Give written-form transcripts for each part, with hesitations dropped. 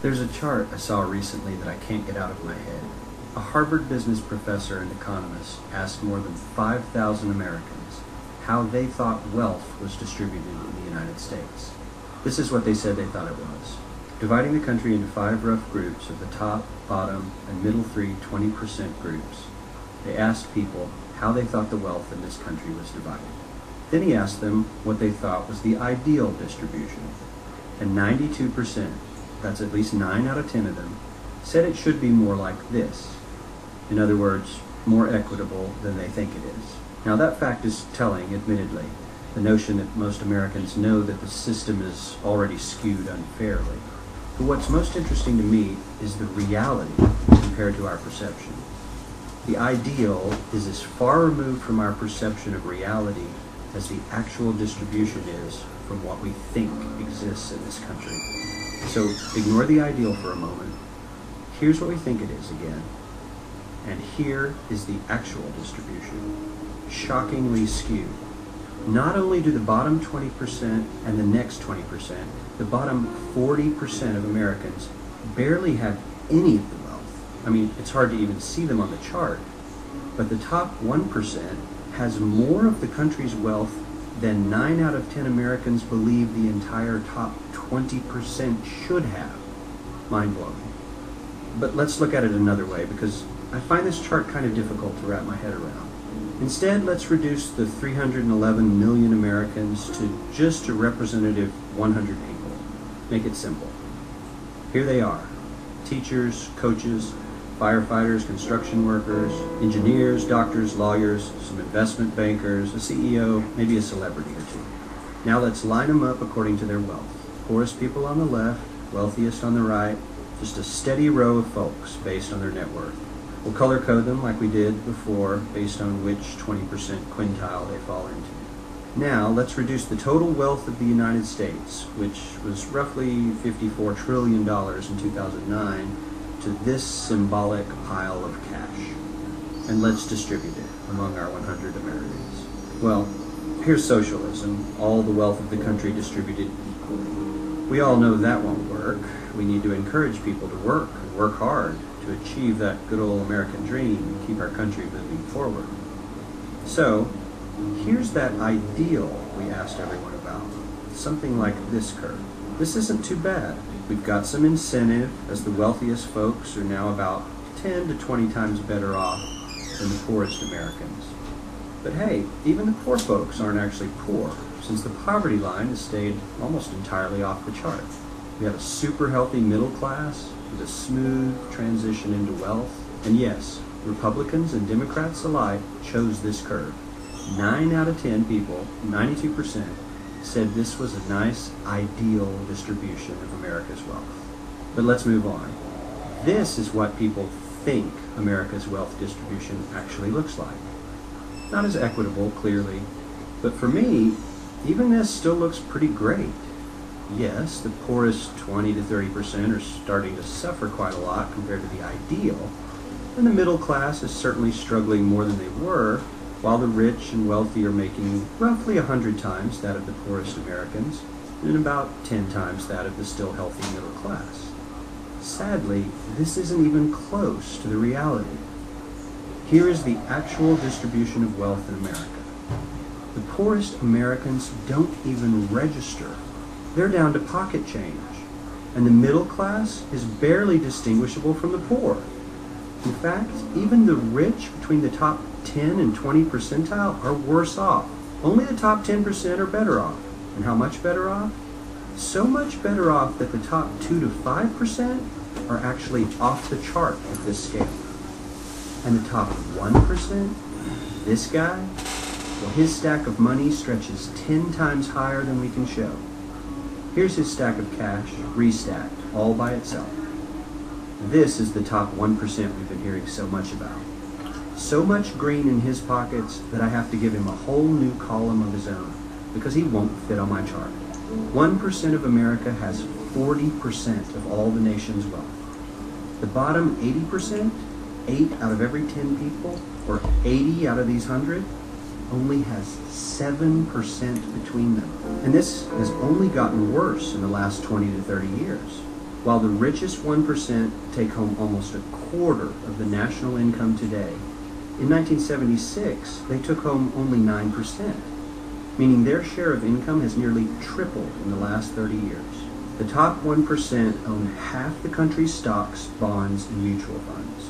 There's a chart I saw recently that I can't get out of my head. A Harvard business professor and economist asked more than 5,000 Americans how they thought wealth was distributed in the United States. This is what they said they thought it was. Dividing the country into 5 rough groups of the top, bottom, and middle 20% groups, they asked people how they thought the wealth in this country was divided. Then he asked them what they thought was the ideal distribution. And 92%, that's at least 9 out of 10 of them, said it should be more like this. In other words, more equitable than they think it is. Now that fact is telling, admittedly, the notion that most Americans know that the system is already skewed unfairly. But what's most interesting to me is the reality compared to our perception. The ideal is as far removed from our perception of reality as the actual distribution is from what we think exists in this country. So ignore the ideal for a moment. Here's what we think it is again. And here is the actual distribution. Shockingly skewed. Not only do the bottom 20% and the next 20%, the bottom 40% of Americans barely have any of the wealth. I mean, it's hard to even see them on the chart. But the top 1% has more of the country's wealth than 9 out of 10 Americans believe the entire top 20% should have. Mind-blowing. But let's look at it another way, because I find this chart kind of difficult to wrap my head around. Instead, let's reduce the 311 million Americans to just a representative 100 people. Make it simple. Here they are. Teachers, coaches, firefighters, construction workers, engineers, doctors, lawyers, some investment bankers, a CEO, maybe a celebrity or two. Now let's line them up according to their wealth. Poorest people on the left, wealthiest on the right, just a steady row of folks based on their net worth. We'll color code them like we did before based on which 20% quintile they fall into. Now let's reduce the total wealth of the United States, which was roughly $54 trillion in 2009, to this symbolic pile of cash. And let's distribute it among our 100 Americans. Well, here's socialism, all the wealth of the country distributed equally. We all know that won't work. We need to encourage people to work and work hard to achieve that good old American dream and keep our country moving forward. So, here's that ideal we asked everyone about. Something like this curve. This isn't too bad. We've got some incentive, as the wealthiest folks are now about 10 to 20 times better off than the poorest Americans. But hey, even the poor folks aren't actually poor, since the poverty line has stayed almost entirely off the chart. We have a super healthy middle class with a smooth transition into wealth. And yes, Republicans and Democrats alike chose this curve. 9 out of 10 people, 92%, said this was a nice, ideal distribution of America's wealth. But let's move on. This is what people think America's wealth distribution actually looks like. Not as equitable, clearly, but for me, even this still looks pretty great. Yes, the poorest 20 to 30% are starting to suffer quite a lot compared to the ideal, and the middle class is certainly struggling more than they were, while the rich and wealthy are making roughly 100 times that of the poorest Americans, and about 10 times that of the still healthy middle class. Sadly, this isn't even close to the reality. Here is the actual distribution of wealth in America. The poorest Americans don't even register. They're down to pocket change, and the middle class is barely distinguishable from the poor. In fact, even the rich between the top 10 and 20 percentile are worse off. Only the top 10% are better off. And how much better off? So much better off that the top 2 to 5% are actually off the chart at this scale. And the top 1%, this guy, well, his stack of money stretches 10 times higher than we can show. Here's his stack of cash, restacked, all by itself. This is the top 1% we've been hearing so much about. So much green in his pockets that I have to give him a whole new column of his own, because he won't fit on my chart. 1% of America has 40% of all the nation's wealth. The bottom 80%, 8 out of every 10 people, or 80 out of these 100, only has 7% between them. And this has only gotten worse in the last 20 to 30 years. While the richest 1% take home almost a quarter of the national income today, in 1976 they took home only 9%, meaning their share of income has nearly tripled in the last 30 years. The top 1% own half the country's stocks, bonds, and mutual funds.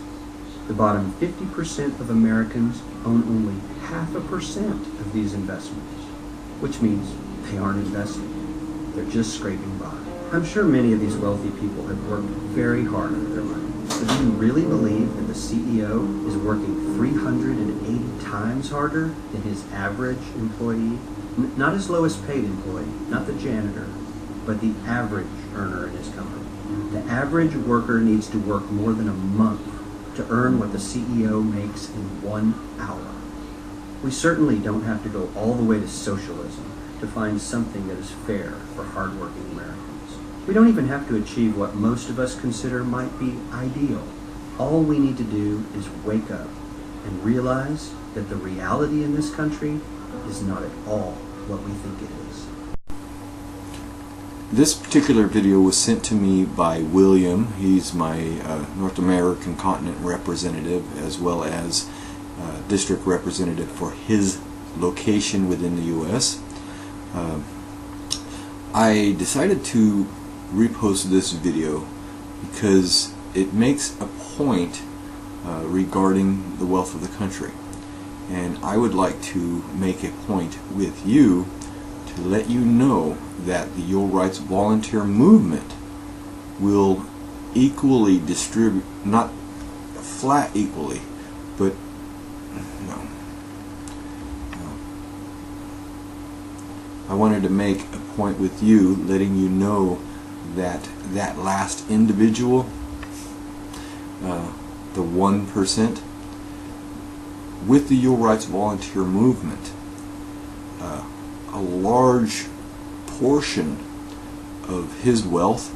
The bottom 50% of Americans own only 0.5% of these investments, which means they aren't investing. They're just scraping by. I'm sure many of these wealthy people have worked very hard for their money. But do you really believe that the CEO is working 380 times harder than his average employee? Not his lowest paid employee, not the janitor, but the average earner in his company. The average worker needs to work more than a month to earn what the CEO makes in 1 hour. We certainly don't have to go all the way to socialism to find something that is fair for hardworking Americans. We don't even have to achieve what most of us consider might be ideal. All we need to do is wake up and realize that the reality in this country is not at all what we think it is. This particular video was sent to me by William. He's my North American continent representative, as well as district representative for his location within the U.S. I decided to repost this video because it makes a point regarding the wealth of the country, and I would like to make a point with you to let you know that the Your Rights volunteer movement will equally distribute, not flat equally, but no. I wanted to make a point with you, letting you know that that last individual, the 1%, with the Your Rights volunteer movement, a large portion of his wealth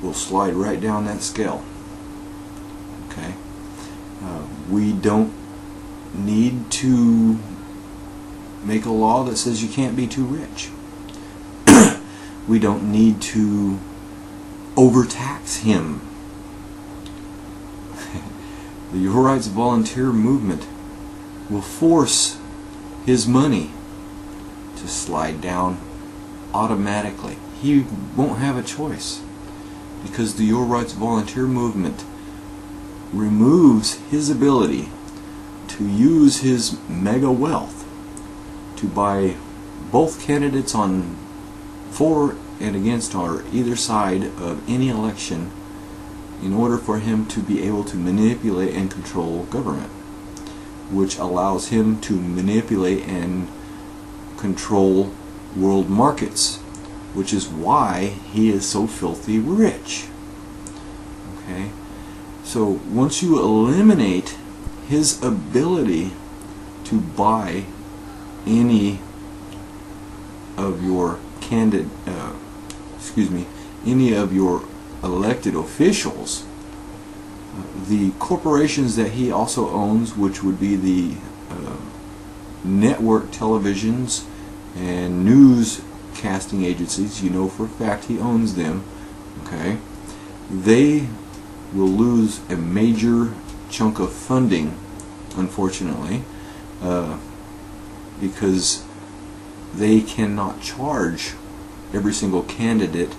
will slide right down that scale. Okay, we don't need to make a law that says you can't be too rich. We don't need to overtax him. The Your Rights volunteer movement will force his money to slide down automatically. He won't have a choice, because the Your Rights volunteer movement removes his ability to use his mega wealth to buy both candidates on for and against or either side of any election in order for him to be able to manipulate and control government, which allows him to manipulate and control world markets, which is why he is so filthy rich. Okay, so once you eliminate his ability to buy any of your any of your elected officials, the corporations that he also owns, which would be the network televisions and newscasting agencies, you know for a fact he owns them, okay, they will lose a major chunk of funding, unfortunately, because they cannot charge every single candidate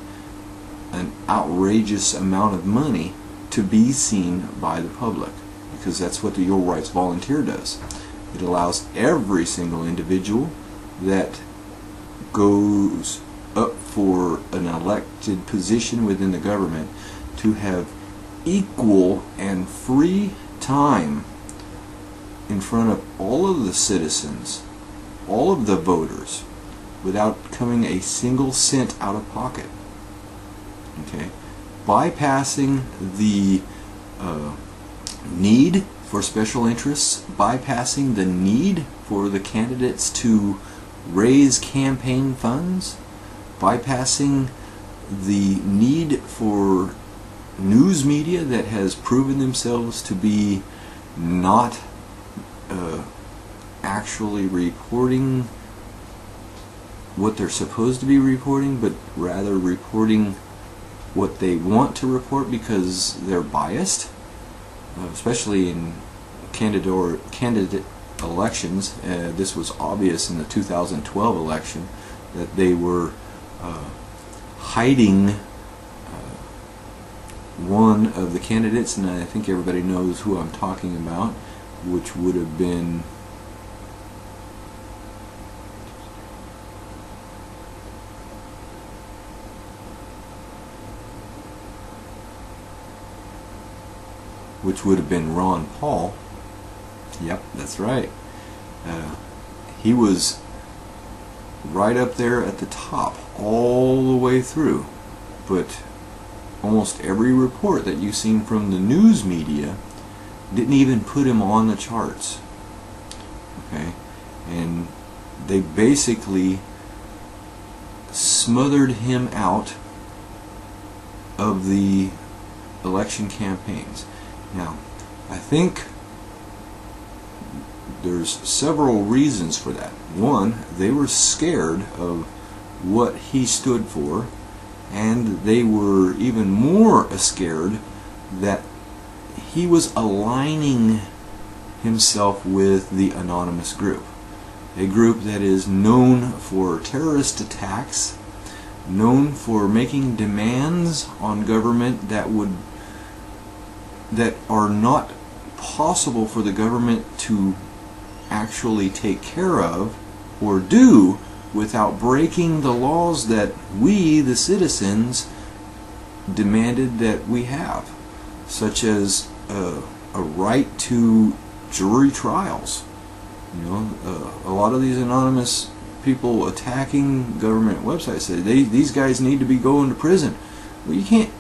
an outrageous amount of money to be seen by the public, because that's what the Your Rights volunteer does. It allows every single individual that goes up for an elected position within the government to have equal and free time in front of all of the citizens, all of the voters, without coming a single cent out of pocket. Okay, bypassing the need for special interests, bypassing the need for the candidates to raise campaign funds, bypassing the need for news media that has proven themselves to be not actually reporting what they're supposed to be reporting, but rather reporting what they want to report because they're biased, especially in candidate elections. This was obvious in the 2012 election that they were hiding one of the candidates, and I think everybody knows who I'm talking about, which would have been Ron Paul. Yep, that's right. He was right up there at the top all the way through, but almost every report that you've seen from the news media didn't even put him on the charts. Okay, and they basically smothered him out of the election campaigns. Now, I think there's several reasons for that. One, they were scared of what he stood for, and they were even more scared that he was aligning himself with the anonymous group, a group that is known for terrorist attacks, known for making demands on government that are not possible for the government to actually take care of or do without breaking the laws that we, the citizens, demanded that we have, such as a right to jury trials. You know, a lot of these anonymous people attacking government websites say these guys need to be going to prison. Well, you can't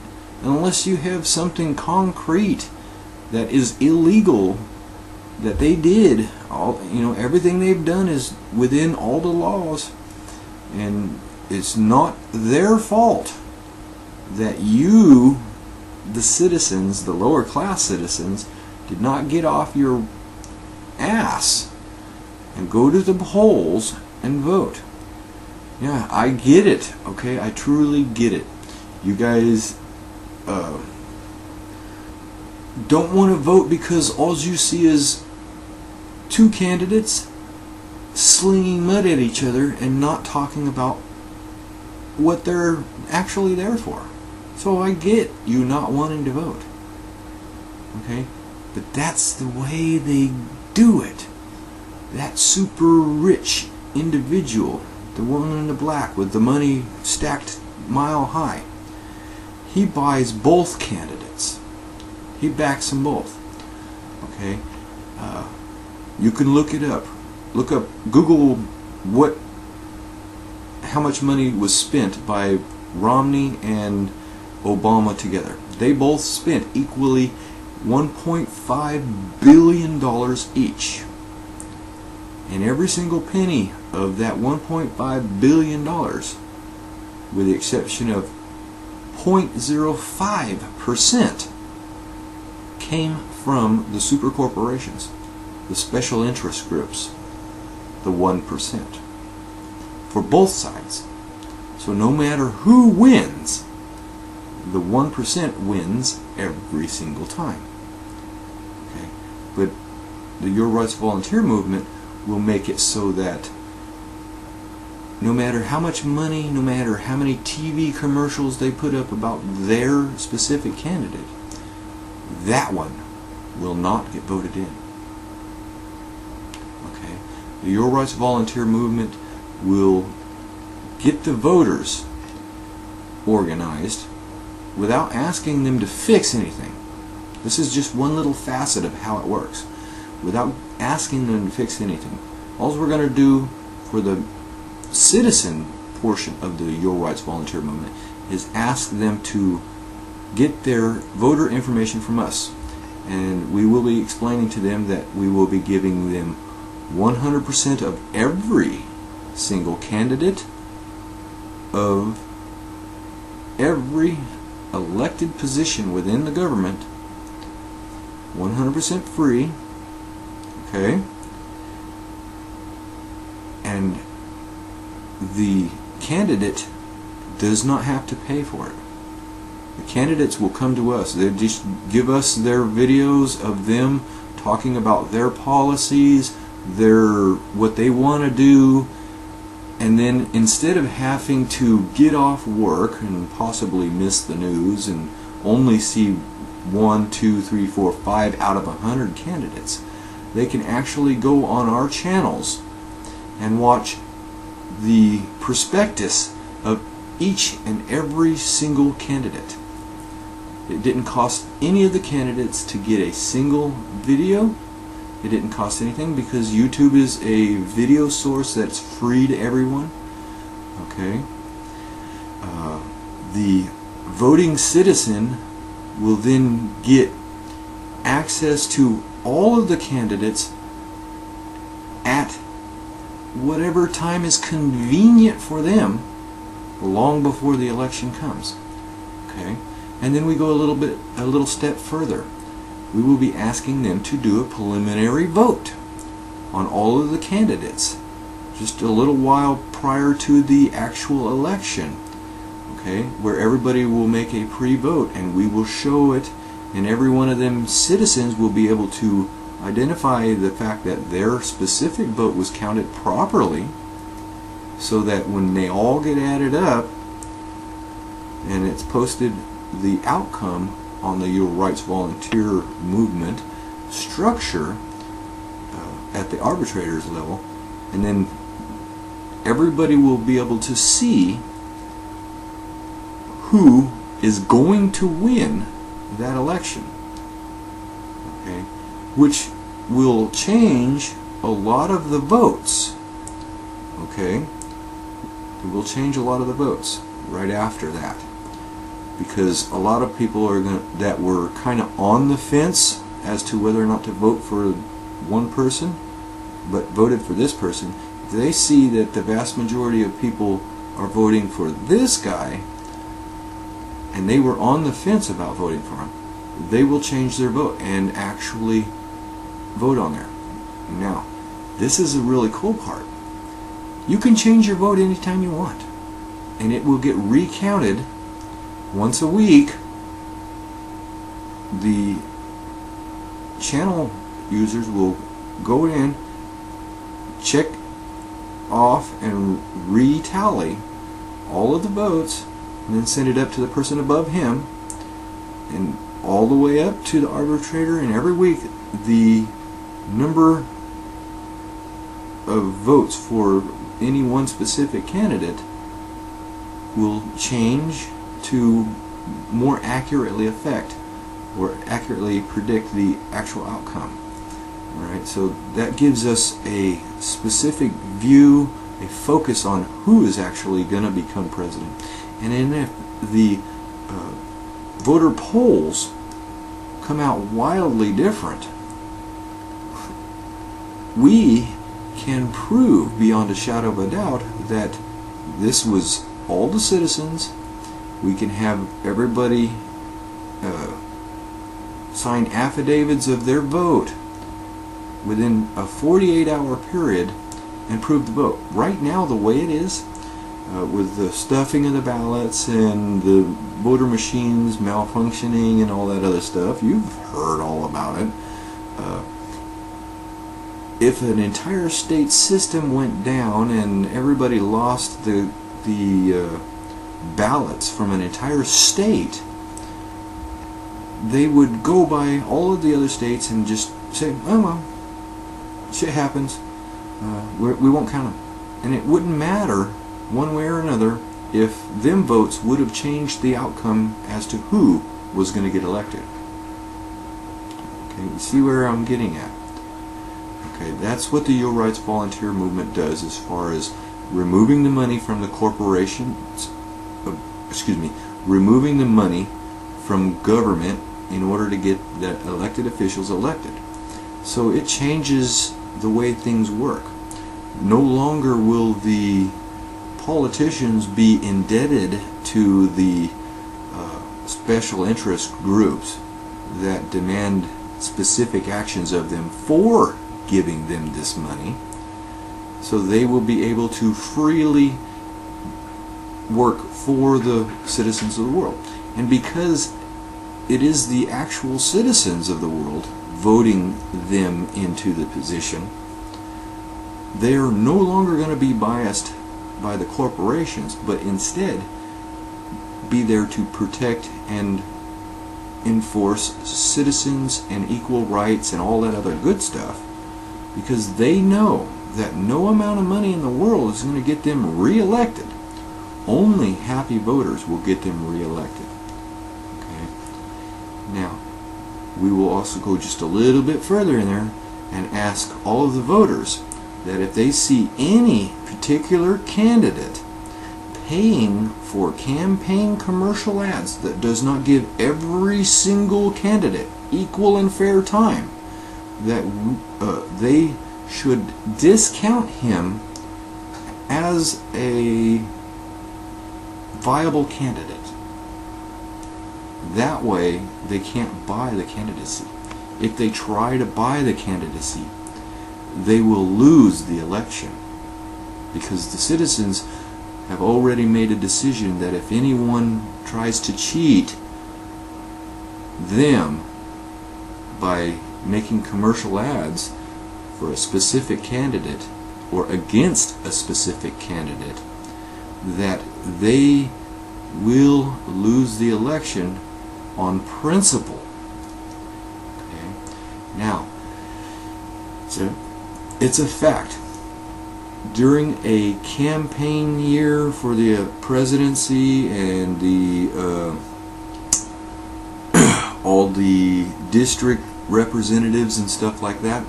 unless you have something concrete that is illegal that they did. Everything they've done is within all the laws, and it's not their fault that you, the citizens, the lower class citizens, did not get off your ass and go to the polls and vote. Yeah, I get it. Okay, I truly get it. You guys don't want to vote because all you see is two candidates slinging mud at each other and not talking about what they're actually there for. So I get you not wanting to vote. Okay? But that's the way they do it. That super rich individual, the woman in the black with the money stacked mile high, he buys both candidates. He backs them both. Okay? You can look it up. Look up, Google how much money was spent by Romney and Obama together. They both spent equally $1.5 billion each. And every single penny of that $1.5 billion, with the exception of 0.05%, came from the super corporations, the special interest groups, the 1%, for both sides. So no matter who wins, the 1% wins every single time. Okay? But the Your Rights Volunteer movement will make it so that no matter how much money, no matter how many TV commercials they put up about their specific candidate, that one will not get voted in. Okay? The Your Rights Volunteer movement will get the voters organized without asking them to fix anything. This is just one little facet of how it works. Without asking them to fix anything. All we're going to do for the citizen portion of the Your Rights Volunteer movement is ask them to get their voter information from us. And we will be explaining to them that we will be giving them 100% of every single candidate of every elected position within the government, 100% free. Okay? And the candidate does not have to pay for it. The candidates will come to us. They just give us their videos of them talking about their policies, what they want to do, and then instead of having to get off work and possibly miss the news and only see 1, 2, 3, 4, 5 out of 100 candidates, they can actually go on our channels and watch the prospectus of each and every single candidate. It didn't cost any of the candidates to get a single video. It didn't cost anything because YouTube is a video source that's free to everyone. Okay. The voting citizen will then get access to all of the candidates at whatever time is convenient for them long before the election comes. Okay. And then we go a little step further. We will be asking them to do a preliminary vote on all of the candidates just a little while prior to the actual election, okay, where everybody will make a pre-vote and we will show it, and every one of them citizens will be able to identify the fact that their specific vote was counted properly, so that when they all get added up and it's posted the outcome on the Your Rights Volunteer movement structure at the arbitrators level, and then everybody will be able to see who is going to win that election, okay, which will change a lot of the votes. Okay, it will change a lot of the votes right after that, because a lot of people are that were kind of on the fence as to whether or not to vote for one person, but voted for this person. If they see that the vast majority of people are voting for this guy, and they were on the fence about voting for him, they will change their vote and actually vote on there. Now, this is a really cool part. You can change your vote anytime you want, and it will get recounted once a week. The channel users will go in, check off and retally all of the votes, and then send it up to the person above him, and all the way up to the arbitrator. And every week the number of votes for any one specific candidate will change to more accurately affect or accurately predict the actual outcome. Alright, so that gives us a specific view, a focus on who is actually going to become president. And then if the voter polls come out wildly different, we can prove beyond a shadow of a doubt that this was all the citizens. We can have everybody sign affidavits of their vote within a 48-hour period and prove the vote. Right now, the way it is, with the stuffing of the ballots and the voter machines malfunctioning and all that other stuff, you've heard all about it. If an entire state system went down and everybody lost the ballots from an entire state, they would go by all of the other states and just say, oh well, shit happens, we won't count them. And it wouldn't matter one way or another if them votes would have changed the outcome as to who was going to get elected. Okay, you see where I'm getting at? Okay, that's what the Your Rights Volunteer movement does as far as removing the money from the corporations, removing the money from government in order to get the elected officials elected. So it changes the way things work. No longer will the politicians be indebted to the special interest groups that demand specific actions of them for giving them this money. So they will be able to freely work for the citizens of the world. And because it is the actual citizens of the world voting them into the position, they are no longer going to be biased by the corporations, but instead be there to protect and enforce citizens and equal rights and all that other good stuff, because they know that no amount of money in the world is going to get them re-elected. Only happy voters will get them re-elected. Okay? Now, we will also go just a little bit further in there and ask all of the voters that if they see any particular candidate paying for campaign commercial ads that does not give every single candidate equal and fair time, that they should discount him as a viable candidate. That way they can't buy the candidacy. If they try to buy the candidacy, they will lose the election, because the citizens have already made a decision that if anyone tries to cheat them by making commercial ads for a specific candidate or against a specific candidate, that they will lose the election on principle. Okay? Now, it's a fact. During a campaign year for the presidency and the all the district representatives and stuff like that,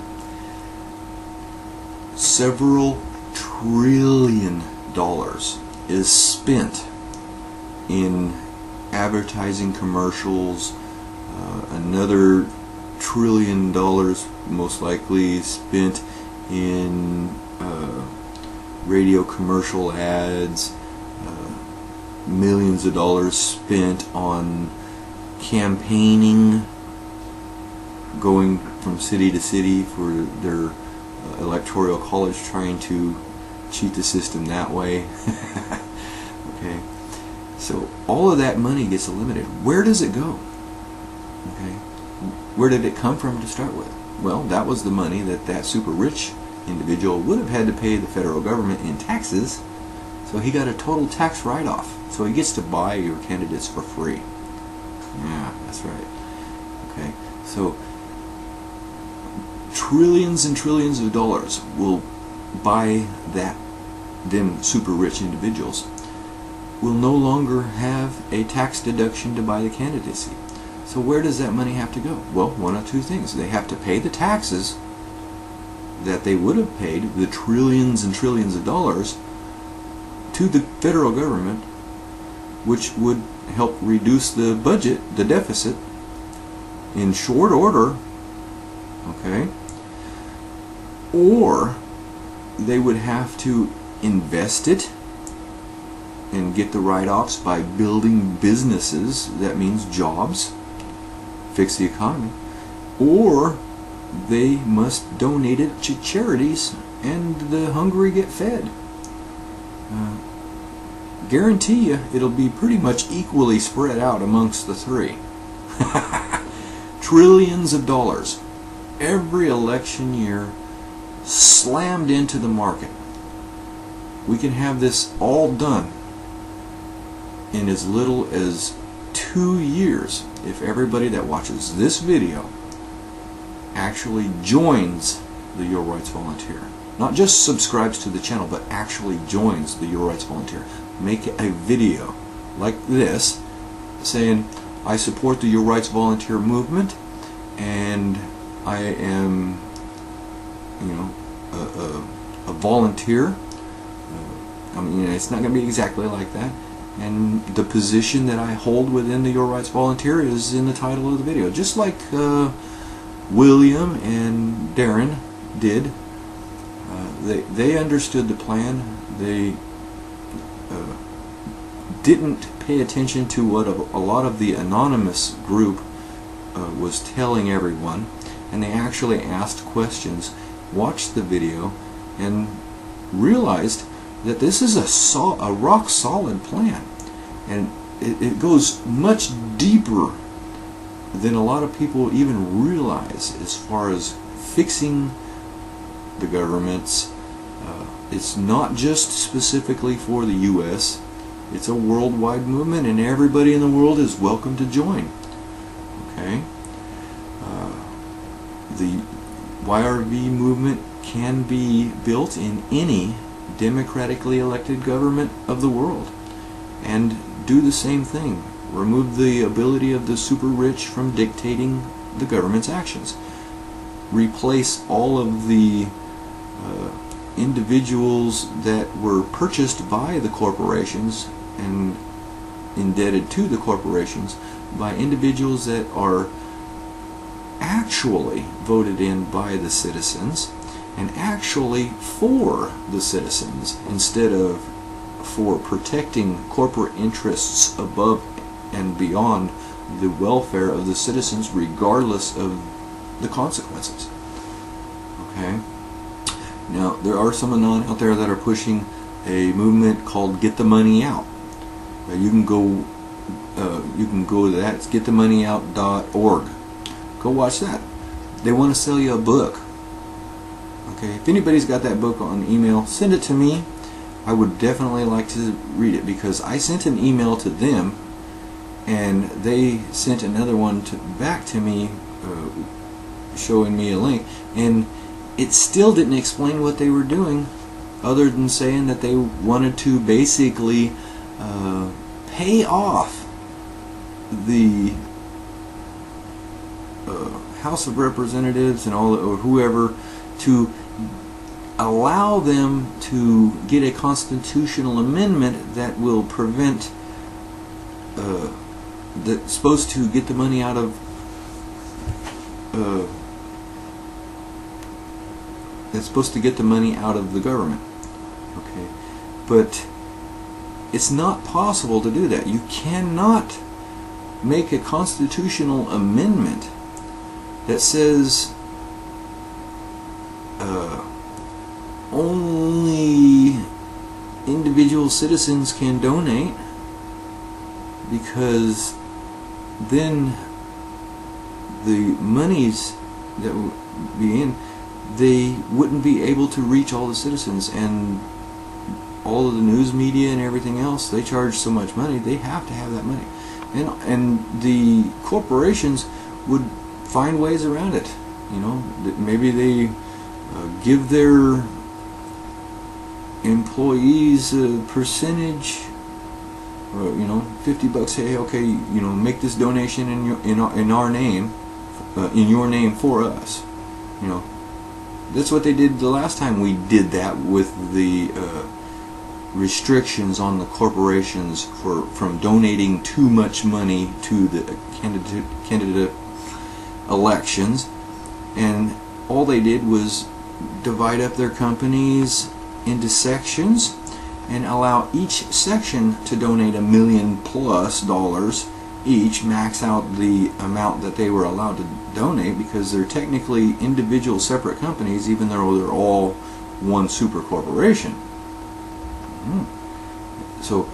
several $trillion is spent in advertising commercials. Another $1 trillion most likely spent in radio commercial ads, millions of dollars spent on campaigning, going from city to city for their electoral college, trying to cheat the system that way. Okay, so all of that money gets eliminated. Where does it go? Okay, where did it come from to start with? Well, that was the money that that super rich individual would have had to pay the federal government in taxes, so he got a total tax write-off. So he gets to buy your candidates for free. Yeah, that's right. Okay, so trillions and trillions of dollars will buy them super rich individuals will no longer have a tax deduction to buy the candidacy. So where does that money have to go? Well, one of two things. They have to pay the taxes that they would have paid, the trillions and trillions of dollars, to the federal government, which would help reduce the budget, the deficit, in short order. Okay? Or they would have to invest it and get the write-offs by building businesses. That means jobs, fix the economy. Or they must donate it to charities and the hungry get fed. Guarantee you it'll be pretty much equally spread out amongst the three. Trillions of dollars every election year slammed into the market. We can have this all done in as little as 2 years if everybody that watches this video actually joins the Your Rights Volunteer. Not just subscribes to the channel, but actually joins the Your Rights Volunteer. Make a video like this saying, I support the Your Rights Volunteer movement, and I am, you know, a volunteer. I mean, you know, it's not going to be exactly like that. And the position that I hold within the Your Rights Volunteer is in the title of the video. Just like William and Darren did. They understood the plan. They didn't pay attention to what a lot of the anonymous group was telling everyone, and they actually asked questions, watched the video, and realized that this is a rock solid plan. And it goes much deeper than a lot of people even realize as far as fixing the governments. It's not just specifically for the U.S. It's a worldwide movement, and everybody in the world is welcome to join. Okay? The YRV movement can be built in any democratically elected government of the world, and do the same thing. Remove the ability of the super rich from dictating the government's actions. Replace all of the individuals that were purchased by the corporations and indebted to the corporations by individuals that are actually voted in by the citizens and actually for the citizens, instead of for protecting corporate interests above and beyond the welfare of the citizens, regardless of the consequences. Okay? Now, there are some out there that are pushing a movement called "Get the Money Out." You can go to that. It's getthemoneyout.org. Go watch that. They want to sell you a book. Okay, if anybody's got that book on email, send it to me. I would definitely like to read it, because I sent an email to them, and they sent another one back to me, showing me a link, and it still didn't explain what they were doing, other than saying that they wanted to basically pay off the House of Representatives and all, or whoever, to allow them to get a constitutional amendment that will prevent, that's supposed to get the money out of, that's supposed to get the money out of the government. Okay, but it's not possible to do that. You cannot make a constitutional amendment that says only individual citizens can donate, because then the monies that would be in, they wouldn't be able to reach all the citizens, and all of the news media and everything else, they charge so much money, they have to have that money, and the corporations would find ways around it. You know, maybe they give their employees a percentage, you know, $50. Hey, okay, you know, make this donation in our name, in your name for us. You know, that's what they did the last time we did that with the restrictions on the corporations from donating too much money to the candidate elections, and all they did was divide up their companies into sections and allow each section to donate $1 million+ each, max out the amount that they were allowed to donate, because they're technically individual separate companies, even though they're all one super corporation. So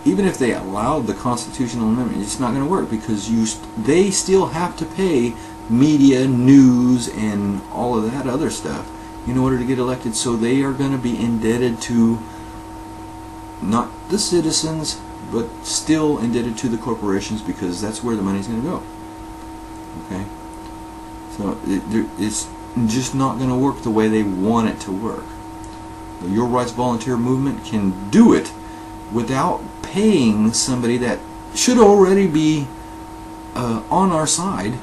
even if they allowed the constitutional amendment, it's not going to work, because they still have to pay media, news, and all of that other stuff in order to get elected. So they are going to be indebted to not the citizens, but still indebted to the corporations, because that's where the money's going to go. Okay, so it's just not going to work the way they want it to work. The Your Rights Volunteer Movement can do it without paying somebody that should already be on our side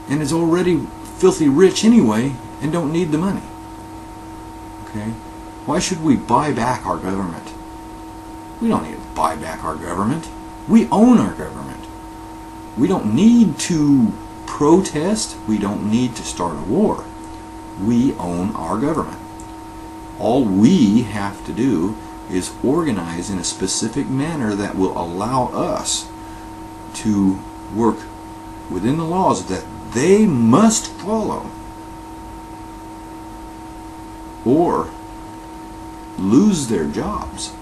and is already filthy rich anyway and don't need the money. Okay? Why should we buy back our government? We don't need to buy back our government. We own our government. We don't need to protest. We don't need to start a war. We own our government. All we have to do is organize in a specific manner that will allow us to work within the laws that they must follow, or lose their jobs.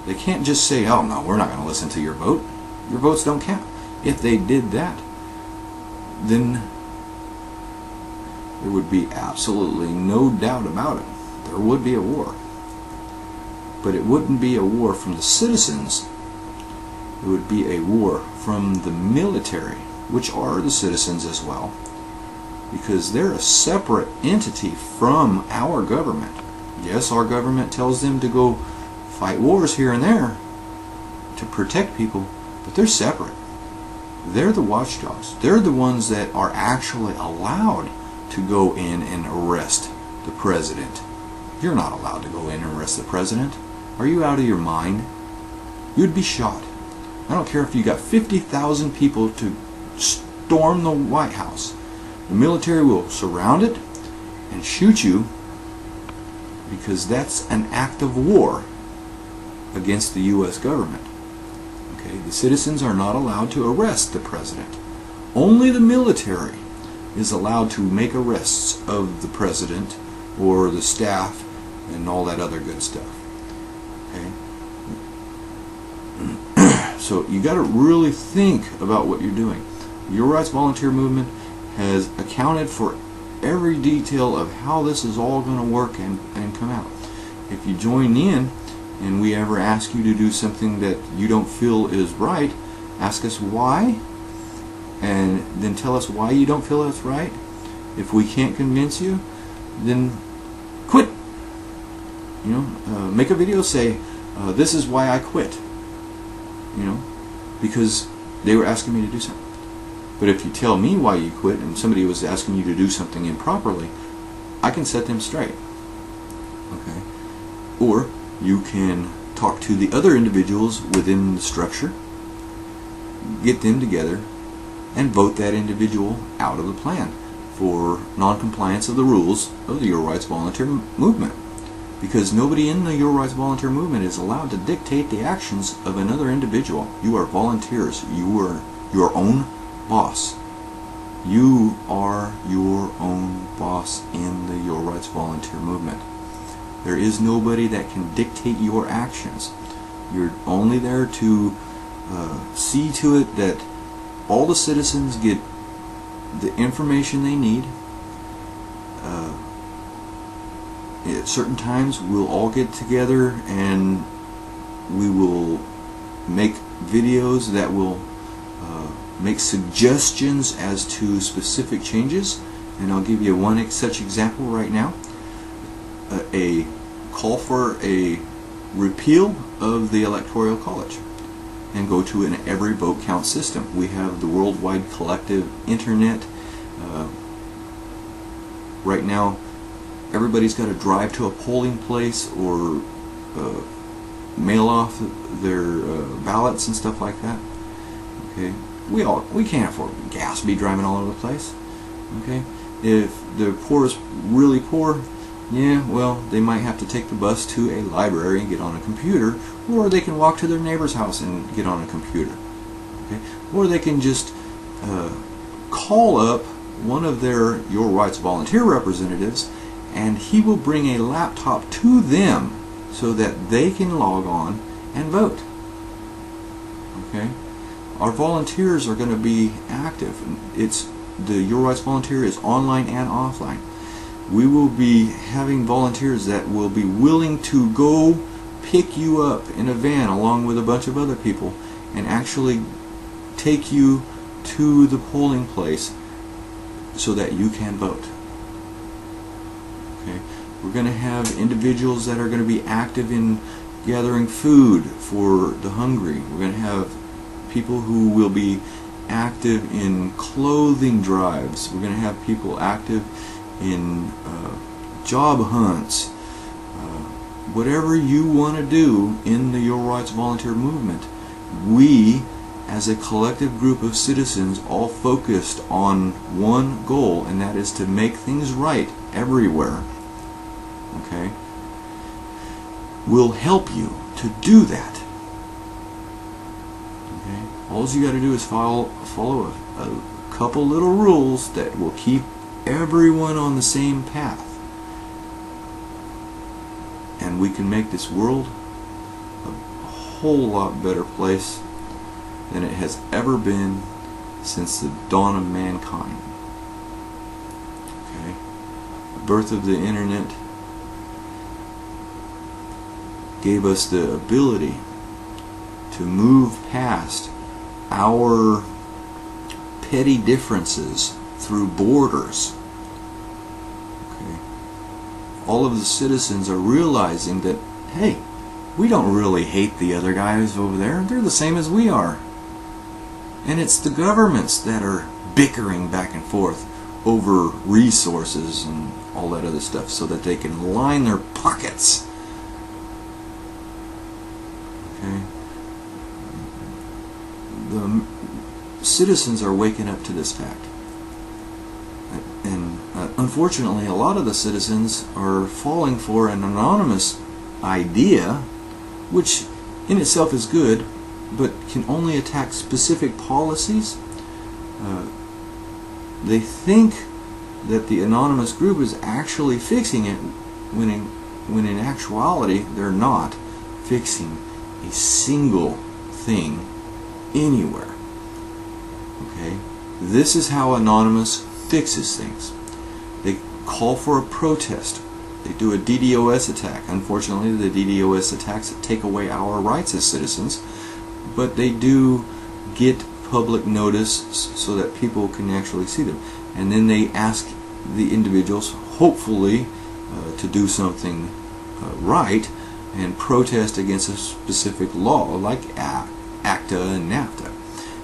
They can't just say, oh no, we're not going to listen to your vote. Your votes don't count. If they did that, then there would be absolutely no doubt about it. There would be a war. But it wouldn't be a war from the citizens. It would be a war from the military, which are the citizens as well, because they're a separate entity from our government. Yes, our government tells them to go fight wars here and there to protect people, but they're separate. They're the watchdogs. They're the ones that are actually allowed to go in and arrest the president. You're not allowed to go in and arrest the president. Are you out of your mind? You'd be shot. I don't care if you got 50,000 people to storm the White House. The military will surround it and shoot you, because that's an act of war against the U.S. government. Okay? The citizens are not allowed to arrest the president. Only the military is allowed to make arrests of the president or the staff and all that other good stuff. Okay? So you got to really think about what you're doing. Your Rights Volunteer Movement has accounted for every detail of how this is all going to work and come out. If you join in and we ever ask you to do something that you don't feel is right, ask us why, and then tell us why you don't feel it's right. If we can't convince you, then quit. You know, make a video, say, this is why I quit. You know, because they were asking me to do something. But if you tell me why you quit and somebody was asking you to do something improperly, I can set them straight. Okay? Or you can talk to the other individuals within the structure, get them together, and vote that individual out of the plan for non-compliance of the rules of the Your Rights Volunteer Movement. Because nobody in the Your Rights Volunteer Movement is allowed to dictate the actions of another individual. You are volunteers. You are your own boss. You are your own boss in the Your Rights Volunteer Movement. There is nobody that can dictate your actions. You're only there to see to it that all the citizens get the information they need. At certain times we'll all get together and we will make videos that will make suggestions as to specific changes, and I'll give you one such example right now. A call for a repeal of the Electoral College and go to an every vote count system. We have the worldwide collective internet. Right now everybody's got to drive to a polling place or mail off their ballots and stuff like that. Okay, we can't afford gas to be driving all over the place. Okay, if the poor is really poor, yeah, well, they might have to take the bus to a library and get on a computer, or they can walk to their neighbor's house and get on a computer. Okay, or they can just call up one of their Your Rights Volunteer representatives, and he will bring a laptop to them so that they can log on and vote. Okay? Our volunteers are going to be active. It's the Your Rights Volunteer is online and offline. We will be having volunteers that will be willing to go pick you up in a van along with a bunch of other people and actually take you to the polling place so that you can vote. Okay? We're going to have individuals that are going to be active in gathering food for the hungry. We're going to have people who will be active in clothing drives. We're going to have people active in job hunts. Whatever you want to do in the Your Rights Volunteer Movement, we as a collective group of citizens all focused on one goal, and that is to make things right everywhere. Okay? We'll help you to do that. Okay? All you got to do is follow a couple little rules that will keep everyone on the same path. And we can make this world a whole lot better place than it has ever been since the dawn of mankind. Okay? The birth of the internet gave us the ability to move past our petty differences through borders. Okay? All of the citizens are realizing that, hey, we don't really hate the other guys over there. They're the same as we are. And it's the governments that are bickering back and forth over resources and all that other stuff so that they can line their pockets. Okay? The citizens are waking up to this fact. And unfortunately, a lot of the citizens are falling for an anonymous idea, which in itself is good, but can only attack specific policies. They think that the anonymous group is actually fixing it, when in actuality they're not fixing a single thing anywhere. Okay? This is how anonymous fixes things. They call for a protest. They do a DDoS attack. Unfortunately, the DDoS attacks take away our rights as citizens, but they do get public notice so that people can actually see them. And then they ask the individuals, hopefully, to do something right and protest against a specific law like ACTA and NAFTA.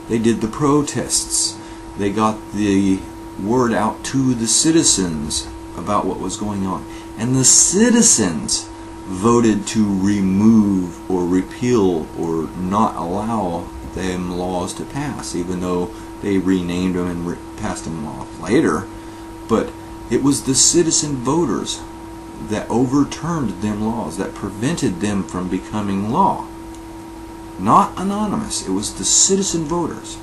They did the protests. They got the word out to the citizens about what was going on. And the citizens voted to remove or repeal or not allow them laws to pass, even though they renamed them and passed them off later. But it was the citizen voters that overturned them laws, that prevented them from becoming law. Not anonymous. It was the citizen voters.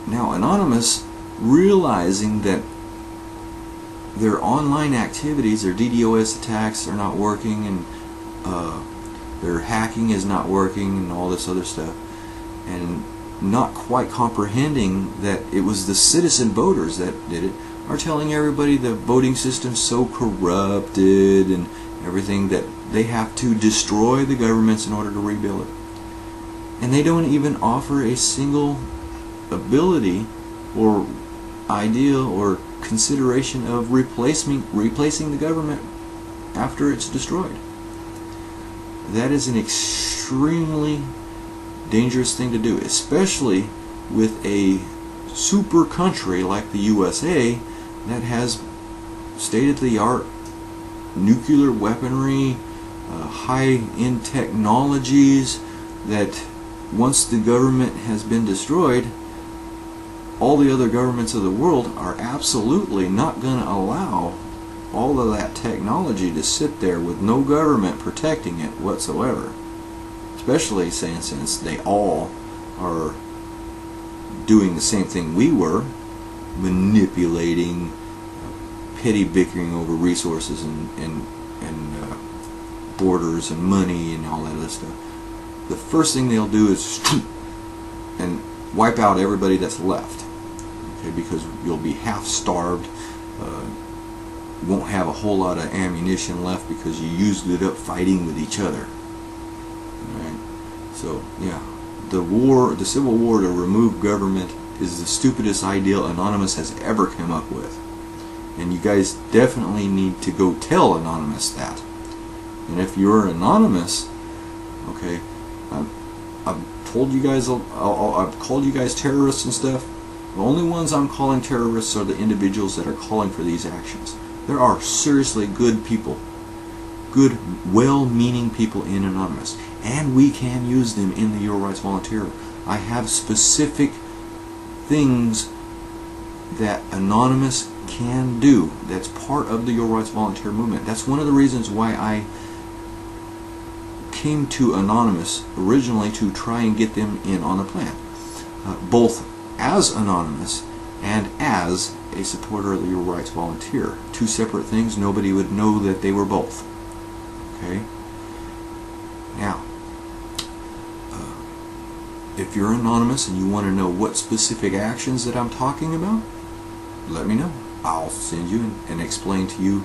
Now, anonymous, realizing that their online activities, their DDoS attacks are not working, and their hacking is not working, and all this other stuff, and not quite comprehending that it was the citizen voters that did it, are telling everybody the voting system's so corrupted and everything that they have to destroy the governments in order to rebuild it. And they don't even offer a single ability or idea or consideration of replacing the government after it's destroyed. That is an extremely dangerous thing to do, especially with a super country like the USA that has state-of-the-art nuclear weaponry, high-end technologies, that once the government has been destroyed, all the other governments of the world are absolutely not going to allow all of that technology to sit there with no government protecting it whatsoever. Especially since they all are doing the same thing we were, manipulating, petty bickering over resources and borders and money and all that other stuff. The first thing they'll do is and wipe out everybody that's left. Okay, because you'll be half starved, won't have a whole lot of ammunition left because you used it up fighting with each other. Right? So yeah, the civil war to remove government is the stupidest idea Anonymous has ever come up with. And you guys definitely need to go tell Anonymous that. And if you're Anonymous, okay, I've told you guys, I've called you guys terrorists and stuff. The only ones I'm calling terrorists are the individuals that are calling for these actions. There are seriously good people, good, well-meaning people in Anonymous, and we can use them in the Your Rights Volunteer. I have specific things that Anonymous can do. That's part of the Your Rights Volunteer movement. That's one of the reasons why I came to Anonymous originally, to try and get them in on the plan, both as Anonymous and as a supporter of the Your Rights Volunteer. Two separate things. Nobody would know that they were both. Okay? Now, if you're anonymous and you want to know what specific actions that I'm talking about, let me know. I'll send you and explain to you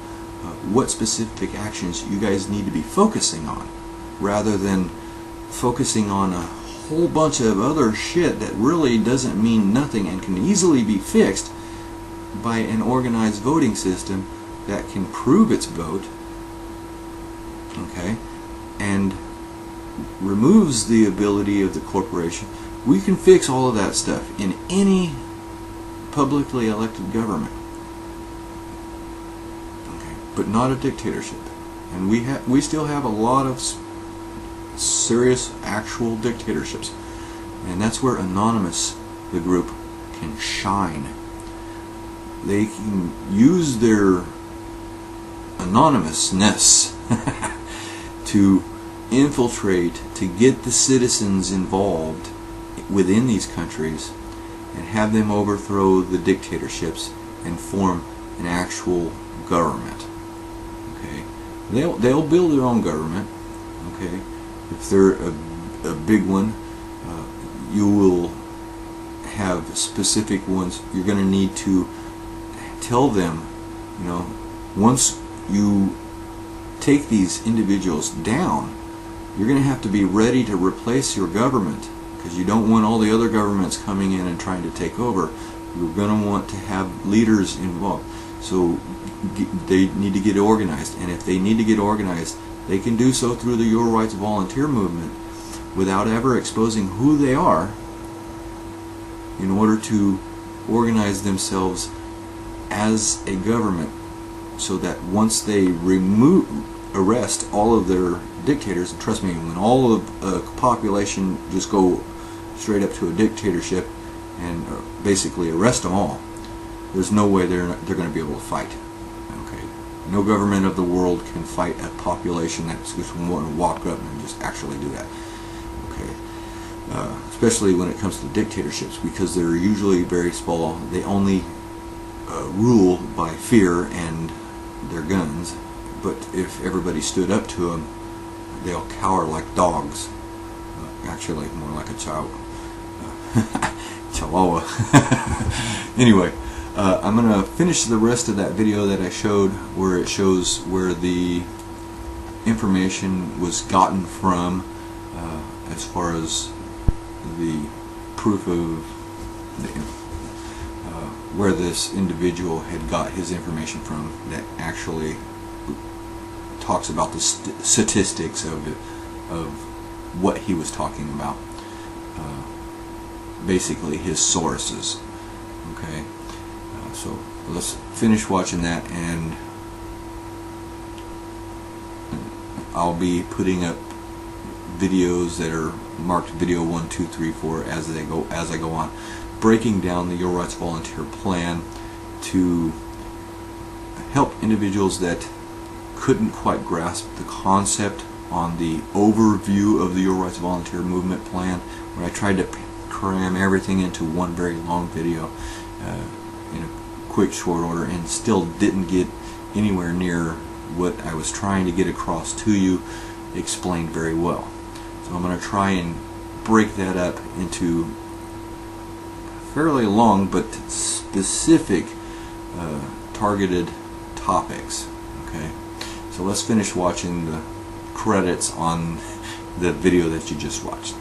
what specific actions you guys need to be focusing on, rather than focusing on a whole bunch of other shit that really doesn't mean nothing and can easily be fixed by an organized voting system that can prove its vote, okay, and removes the ability of the corporation. We can fix all of that stuff in any publicly elected government, okay, but not a dictatorship. And we still have a lot of serious actual dictatorships, and that's where Anonymous, the group, can shine. They can use their anonymousness to infiltrate, to get the citizens involved within these countries and have them overthrow the dictatorships and form an actual government. Okay, they'll build their own government. Okay, if they're a big one, you will have specific ones. You're going to need to tell them, you know, once you take these individuals down, you're going to have to be ready to replace your government, because you don't want all the other governments coming in and trying to take over. You're going to want to have leaders involved. So they need to get organized, and if they need to get organized, they can do so through the Your Rights Volunteer movement without ever exposing who they are, in order to organize themselves as a government, so that once they arrest all of their dictators, and trust me, when all of a population just go straight up to a dictatorship and basically arrest them all, there's no way they're going to be able to fight. Okay, no government of the world can fight a population that's just want to walk up and just actually do that. Okay, especially when it comes to dictatorships, because they're usually very small. They only rule by fear and their guns. But if everybody stood up to them, they'll cower like dogs. Actually, more like a chihuahua. Anyway, I'm going to finish the rest of that video that I showed, where it shows where the information was gotten from, as far as the proof of where this individual had got his information from, that actually talks about the statistics of what he was talking about, basically his sources. Okay, so let's finish watching that, and I'll be putting up videos that are marked video 1, 2, 3, 4 as I go on, breaking down the Your Rights Volunteer plan to help individuals that couldn't quite grasp the concept on the overview of the Your Rights Volunteer movement plan, where I tried to cram everything into one very long video in a quick short order, and still didn't get anywhere near what I was trying to get across to you explained very well. So I'm going to try and break that up into fairly long but specific targeted topics. Okay, so let's finish watching the credits on the video that you just watched.